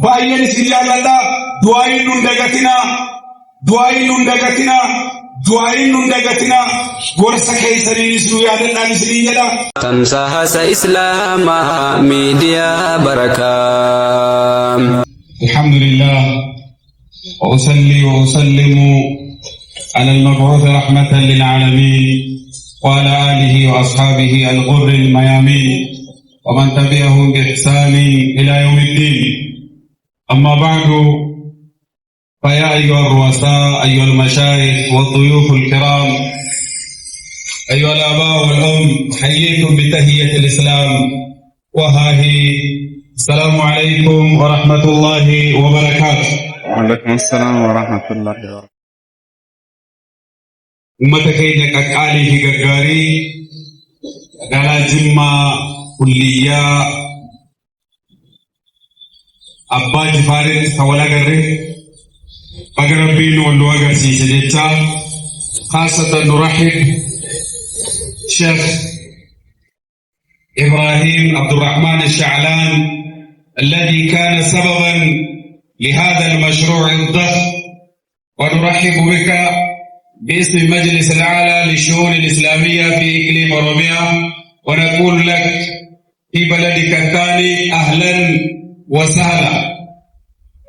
baay'een isin jaalladha. Du'aayin nun dagatina gorsa keessaniinis nu yaadadhaan isin jedha. Tamsaasa Islaamaa miidiyaa Barakaa. Alhamdulillah wa usalli wa usallimu ala al-mab'uuth rahmatan lil aalamiin wa ala alihi wa ashabihi al-ghurr al-mayamin wa man tabi'ahum bi ihsanin ila yawm ad-din. Amma ba'du. فيا أيها الرؤساء أيها المشايخ والضيوف الكرام أيها الآباء والأم أحييكم بتحية الإسلام وها هي السلام عليكم ورحمة الله وبركاته. وعليكم السلام ورحمة الله وبركاته. أمتك إنك أكالي في قرقاري قال جمع كلية أبا جفارت فولا قرر أقربين والوغر سيسجدتا. خاصة نرحب شيخ إبراهيم عبد الرحمن الشعلان الذي كان سببا لهذا المشروع الضخم، ونرحب بك باسم المجلس الأعلى للشؤون الإسلامية في إقليم أوروميا، ونقول لك في بلدك الثاني أهلا وسهلا.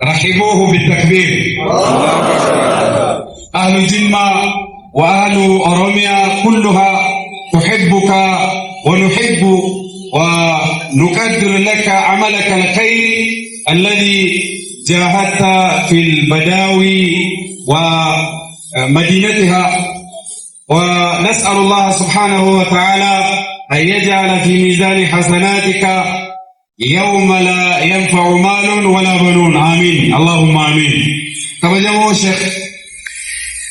رحبوه بالتكبير. أهل جمة وأهل أوروميا كلها تحبك ونحب ونقدر لك عملك الخير الذي جاهدت في البداوي ومدينتها، ونسأل الله سبحانه وتعالى أن يجعل في ميزان حسناتك يوم لا ينفع مال ولا بنون. آمين اللهم آمين. كما جمعوا شيخ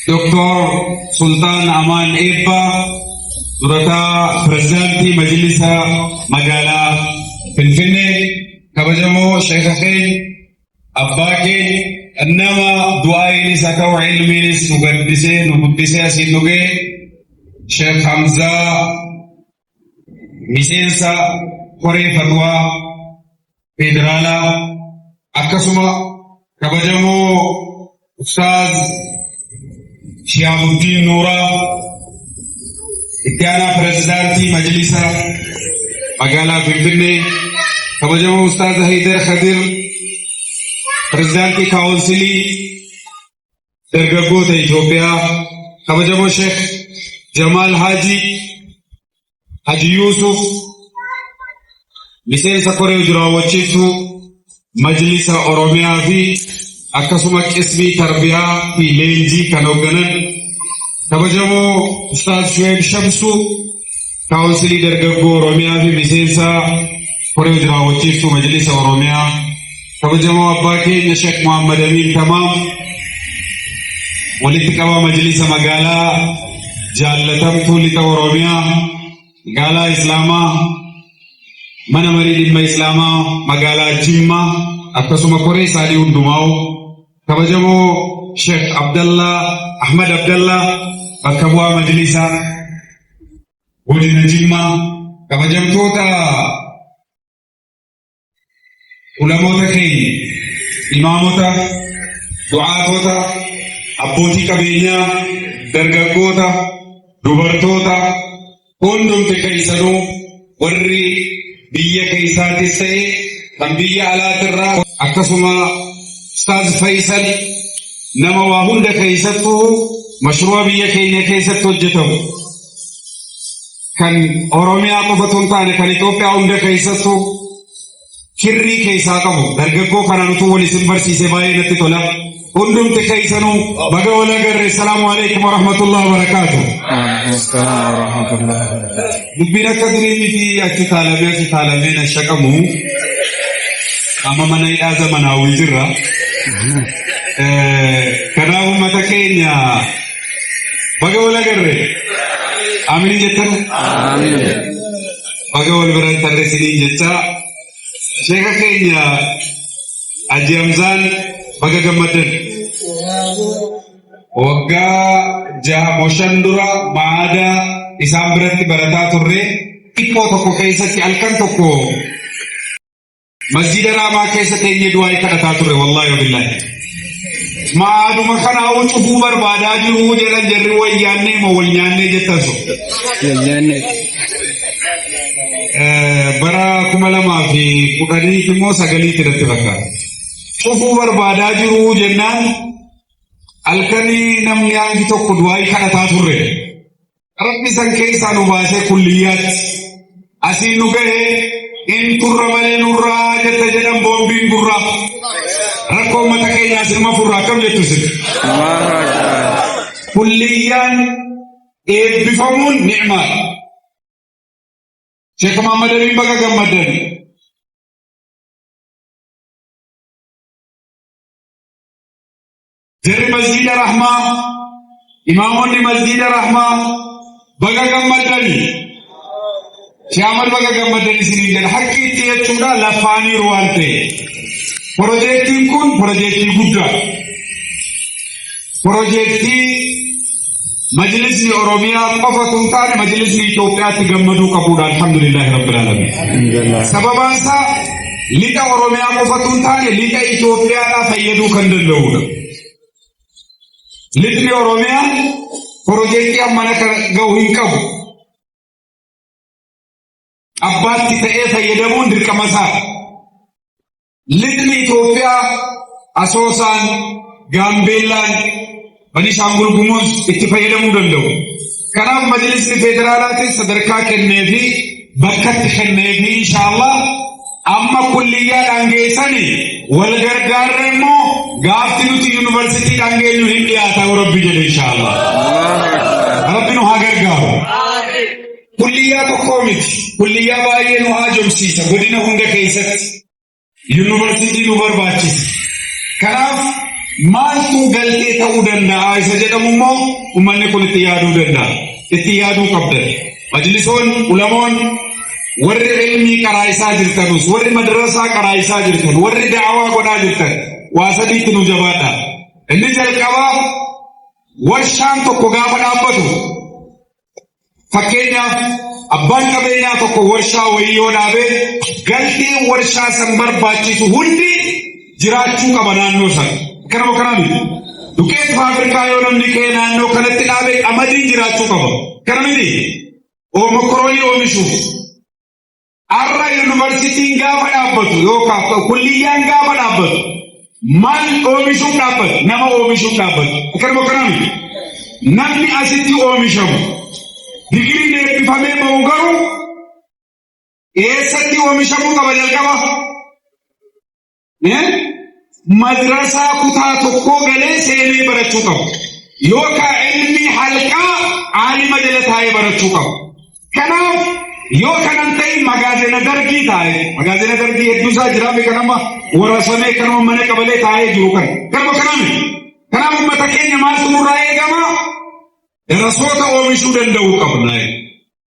دكتور سلطان أمان إبا درتا برزانتي مجلس مقالة فنفنة. كما جمعوا شيخ خير أباكي أنما دعائي نساكو علمي نسوغدسي نقدسي سنوغي شيخ حمزة مسينسا قري فتوى فيدرالا أكسما كبجمو أستاذ شهاب الدين نورا إتيانا برزدانتي مجلسة مقالة فنفنة. كبجمو أستاذ هيدر خدر برزدانتي كونسلي درغوت إثيوبيا. كبجمو شيخ جمال حاجي يوسف miseensa koree jiraawwachiiftu majlisa Oromiyaa fi akkasuma qismii tarbiyaa fi leenjii kan hoogganan kabajamoo Ustaaz Shu'eeb Shamsuu kaawunsilii dargaggoo Oromiyaa fi miseensa koree jiraawwachiiftu majlisa Oromiyaa, kabajamoo abbaa keenya Sheekh Muhammad Amin Tamaam walitti qabaa majlisa magaalaa jaallatamtuu lixa Oromiyaa, magaalaa Islaamaa, mana marii dhimma Islaamaa magaalaa Jimmaa, akkasuma koree isaanii hundumaa kabajamoo Sheekh Abdallah Ahmad Abdallah bakka bu'aa majlisa godina Jimmaa, kabajamtoota ulamoota keenya, imaamota, du'aatota, abbootii qabeenyaa, dargaggoota, dubartoota hundumti keessanuu warri biyya keessaatis ta'e kan biyya alaatirraa akkasuma Ustaaz Faisal nama waa hunda keessattuu mashruu'a biyya keenya keessatti hojjetamu kan Oromiyaa qofatu hin taane kan Itoophiyaa hunda keessattuu kirrii keessaa qabu dargaggoo kanaan utuu wal isin barsiise baay'ee natti tola. hundumti keessanuu baga wal agarre. Assalaamu alaykum wa rahmatullahi wa barakatuh. Dubbiin akka duriitii fi achi taalamee na shaqamu amma mana hidhaa zamanaawwii jirra. Kanaaf uummata keenya baga wal agarre. Amiin jettan? Baga wal biran tarreessiniin jecha sheeka keenya Haji Hamzaan baga gammadan. Waggaa 6 dura maada isaan biratti barataa turre xiqqoo tokko keessatti halkan tokko مسجد راما كيسة يدواي كرتاتور والله وبالله ما عادوا مكان أو تشوفوا بربادا جرو جلنا جرو وياني مولياني جتاسو برا كمالا ما في كوداني كمو سجلي ترتبكا شوفوا بربادا جرو جلنا الكني نميان جتو كدواي كرتاتور ربي سانكي سانو باسه كليات أسي نوكه إن ترمالي نورا جت جدام بومبين برا ركو متكي ياسر ما فرا كم جتوسك كليان بفهمون نعمة شيخ محمد بن بكر جمدني جري مسجد الرحمة إمامون مسجد الرحمة بكر جمدني شامل بقى جمدني سنين حقي تيجونا لفاني روانته بروجيكتين كون بروجيكتي غودا بروجيكتي مجلس أوروميا قفتون تاني مجلس إثيوبيا تجمدوا كبودا الحمد لله رب العالمين سببا سا ليكا أوروميا قفتون تاني ليكا إثيوبيا لا فيدو كندلونا ليكا أوروميا بروجيكتي أمانة كجوهين كبو أباتي تأثى يدمون دركمسا لدن إثيوبيا أسوسان غامبيلان بني شانغول غموز اتفا يدمون دلو كناب مجلس الفيدرالات صدركا كالنبي بكت كالنبي إن شاء الله أما كليات أنجيساني والغرغار رمو غافتنوتي يونيورسيتي أنجينو هندياتا وربي جل إن شاء الله ربي نوها غرغار كليات كوميت كلية باين وهاجم سيسا بدينا هندا كيست يونيورسيتي نوبر باتشيس كناف مالتو غلطي تاودنا عايزة جدا ممو ومن كل تيادو دنا تيادو قبل مجلسون علمون ور علمي كرايسا جرتنوس ور مدرسة كرايسا جرتن ور دعوة قدا جرتن واسدي تنو جباتا النجل كوا ورشان تو كوغا بدابتو فكينا أبان كبينا تكو ورشا ويونا به قلتي ورشا سنبر باتشيتو هندي جراتشو كبنان نوسا كرمو كرامي دوكيت فابريكا يونم نكينا نو كانت نابي أمدين جراتشو كرمي دي او مكروني او مشوف أرى يونيورسيتي غابا نابتو يوكا كليان غابا نابتو مان او مشوف نابت نما او مشوف نابت كرمو كرامي نمي أسيتي او مشوف डिग्री ने पिफामे मौगरू ऐसा क्यों हमेशा मुका बदल का ने मद्रसा कुथा तो को गले से नहीं बरत चुका यो का इल्मी हल्का आलिम जले थाए बरत चुका कना यो कनंते मगाजे नगर की थाए मगाजे नगर की एक दूसरा जरा में कनमा वरसमे कनमा मने कबले थाए जो कना उम्मत के नमाज तुम रहेगा मा रसोता ओमिशू दंडू कबना है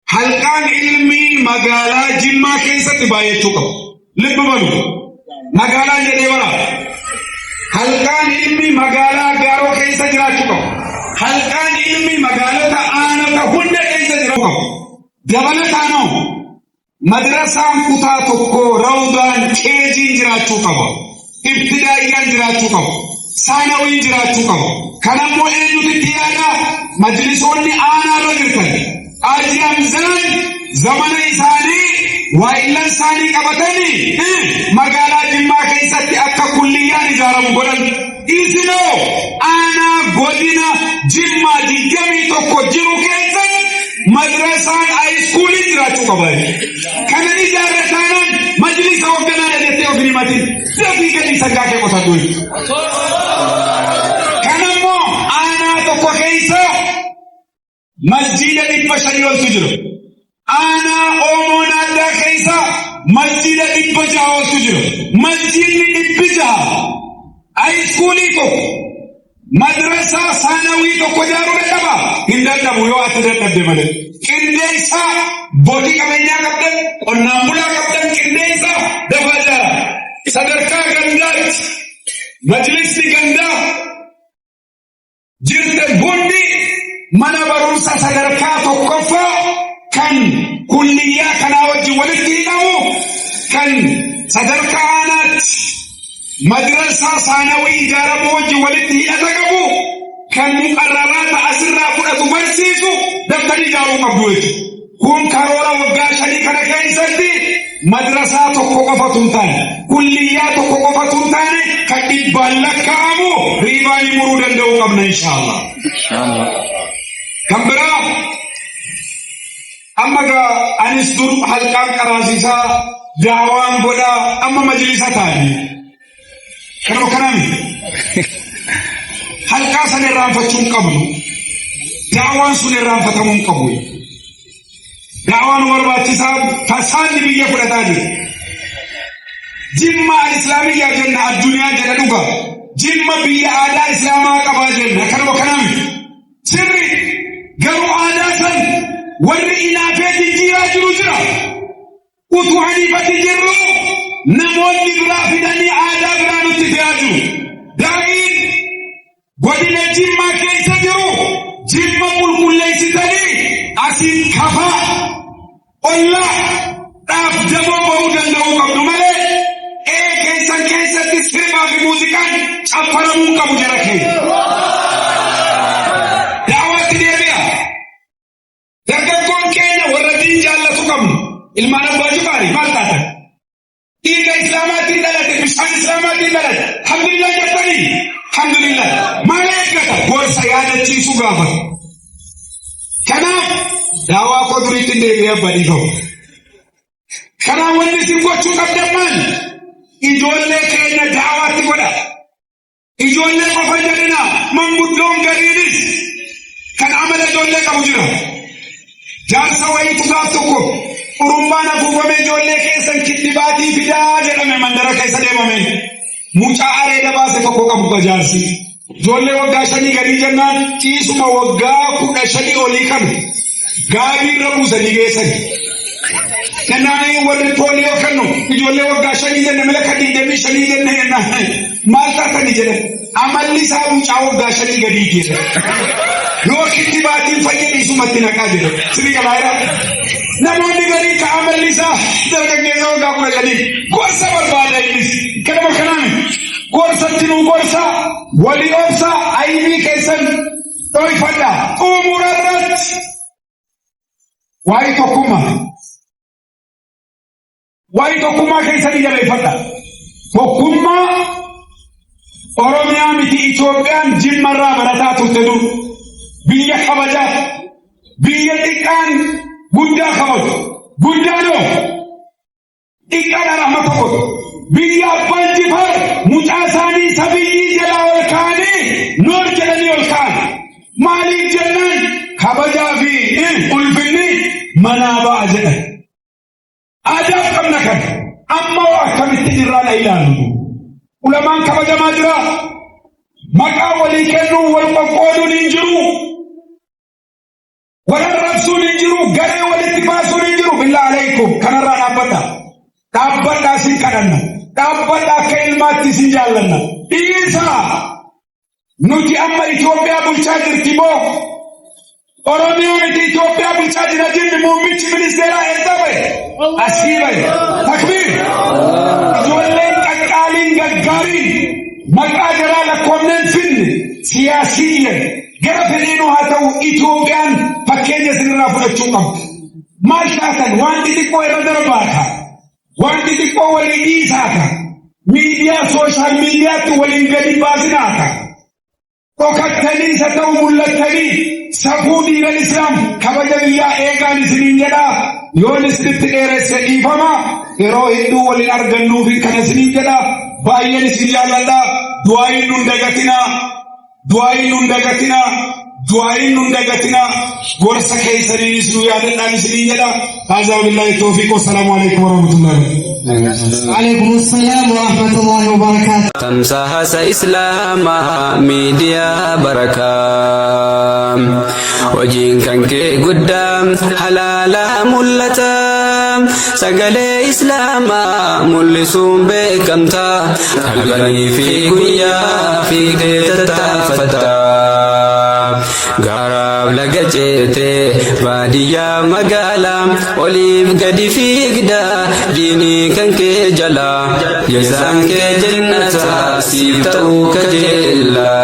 हल्कान इल्मी मगाला जिम्मा कैसा तिबाये चुका लिप बनो मगाला ये देवरा हल्कान इल्मी मगाला गारो कैसा जरा चुका हल्कान इल्मी मगाला था आना था हुंडे कैसा जरा चुका जबना थानो मदरसा कुथा तो को रौदान केजी जरा चुका इब्तिदाइयान जरा चुका सानवी जरा चुका كلامه إنه تتيانا مجلسوني أنا رجلتني أجيام زمن إنساني وإلا إنساني كبتني مقالا جمع كيستي أكا كليان جارة مقرن إذنو أنا قدنا جمع دي جمعي توقو جمع كيست مدرسان أي سكولي جراتو كباي كانني جارة تانا مجلس وقنا لديتي وقني ماتي تفيك دي سجاكي قصدوي مسجد البشري والسجر أنا أمونا دا كيسا مسجد البشري والسجر مسجد البشري أي سكولي تو مدرسة ثانوي تو كجارو بتبا هندا تبو يو أتدر تبدمل كنديسا بوتي كمينيا كابتن ونامبولا كابتن كنديسا دفاجارا صدركا غندات مجلس غندا جرت بوندي mana barumsa sadarkaa tokkoffaa kan kulliyaa kanaa wajjin walitti hidhamu kan صدركانات مدرسة ثانوي جاربوج ولدي أتقبو كان مقررات أسرع كنا تمرسيسو دفتري جارو مبوت كون كارورا وقا شريكنا كيسدي مدرسة تقوقفة تنتاني كليات تقوقفة تنتاني كتب بالك كامو ريباني مرودا دو قبنا إن شاء الله كمبرا أما أنس دور حلقان كراسيسا دعوان بودا أما مجلسة تاني كانوا كنامي حلقا سنران فتشون قبلو دعوان سنران فتمون قبول دعوان ورباتي ساب فسان بيجي فرطاني جمع الإسلامية جنة الدنيا جنة دوغا جمع بيجي آداء إسلاما قبا جنة كانوا كنامي سري قالوا آداء سن ورئينا فيت الجيرا جروجرا utu hanifati jirru namoonni biraa fidanii aadaa biraa nutti fi'aa jiru. Daa'in godina Jimmaa keessa jiru Jimma qulqulleessitanii asiin kafaa ollaa dhaaf daboo ba'uu danda'uu qabdu malee keessan keessatti sirmaa fi muuziqaan caffaramuu qabu jara keenya. Daawwatti deebi'a. Dargaggoon keenya warra diin jaallatu qabnu. ilmaan abbaa jifaari maal taatan dhiiga islaamaatiin dhalate bishaan islaamaatiin dhalate alhamdulillah jettanii alhamdulillah maal eeggata gorsa yaadachiisuu gaafata kanaaf daawaa koo duriitti deebi'ee badii ta'u kanaaf wanni isin gochuu qabdan maal ijoollee keenya daawaatti godha ijoollee qofa jedhina manguddoon gariinis kan amala ijoollee qabu jira jaarsa wayiitu gaaf tokko Urumbaan afuufame ijoollee keessan kiddibaatii fidaa jedhame mandara keessa deemame mucaa areeda baase tokko qabu bajaarsi ijoollee waggaa 5 gadii jennaan ciisuma waggaa 15 olii kan gaabii irra buusanii geessani kanaanii warri pooliyoo kennu ijoollee waggaa 5 jenne mala kan 25 jenne jennaan maal taatanii jedhan amalli isaa mucaa waggaa 5 gadii geessa yoo kiddibaatiin fayyadhiisumatti naqaa jedhe sirrii gabaayira namoonni garii ka amalli isaa dargaggeessa waggaa 10 gorsa barbaada innis kanama kanaami gorsatti nuu gorsa walii obsa aybii keessan dhoyfadha umurarratti waa'ee tokkummaa keessanii jaleeffadha tokkummaa Oromiyaa miti Itoophiyaan Jimmarraa barataa turte dur biyya kabajaa biyya xiqqaan guddaa kabaju guddaanoo xiqqaadha rahma tokko biyya abbaan Jifar mucaa isaanii sabiyyii jalaa ol kaanii noor jedhanii ol kaan maaliif jennaan kabajaa fi ulfinni manaa ba'a jedhan aadaaf qabna kan amma akkamitti jirraa na ilaalu ulamaan kabajamaa jira maqaa walii kennuu wal qoqqooduun hin jiru wararrabsuun hin jiru garee walitti baasuun hin jiru billaa alaykum kanarraa dhaabbadhaa isin kadhanna dhaabbadhaa akka ilmaatti isin jaallanna dhiisaa nuti amma Itoophiyaa bulchaa jirti moo Oromiyaa miti Itoophiyaa bulchaa jira jirti muummichi ministeeraa eessa bahe asii bahe takbiir ijoolleen qaqqaaliin gaggaariin maqaa jaraa lakkoonneen finne siyaasiyyan gara fedhiinuu haa ta'u Itoophiyaan fakkeenya isinirraa fudhachuu qabdu maal taatan waan xixiqqoo irra darbaata waan xixiqqoo waliin dhiisaata miidiyaa sooshaal miidiyaatti waliin gadi baasinaata dhokattanii isa ta'u mul'attanii safuu dhiiran islaam kabaja biyyaa eegaan isiniin jedhaa yoon isinitti dheeresse dhiifama yeroo hedduu waliin argannuufi kana isiniin jedhaa baay'een isin jaalladhaa du'aayin nun dagatinaa du'aayin nun dagatinaa gorsa keessaniinis nu yaadadhaan isiniin jedhaa haazaa walillahi tawfiiq wassalaamu alaikum warahmatullahi وعليكم السلام ورحمة الله وبركاته. تمساحس إسلاما ميديا بركام وجين كنك قدام حلالا ملتا سقلي إسلاما ملسون بكمتا قلبني في قويا في كتتا فتا غراب لقجيتي باديا مقالا وليف قد في قدا ديني كنك جلا جزانك جنة سيفتو كجلا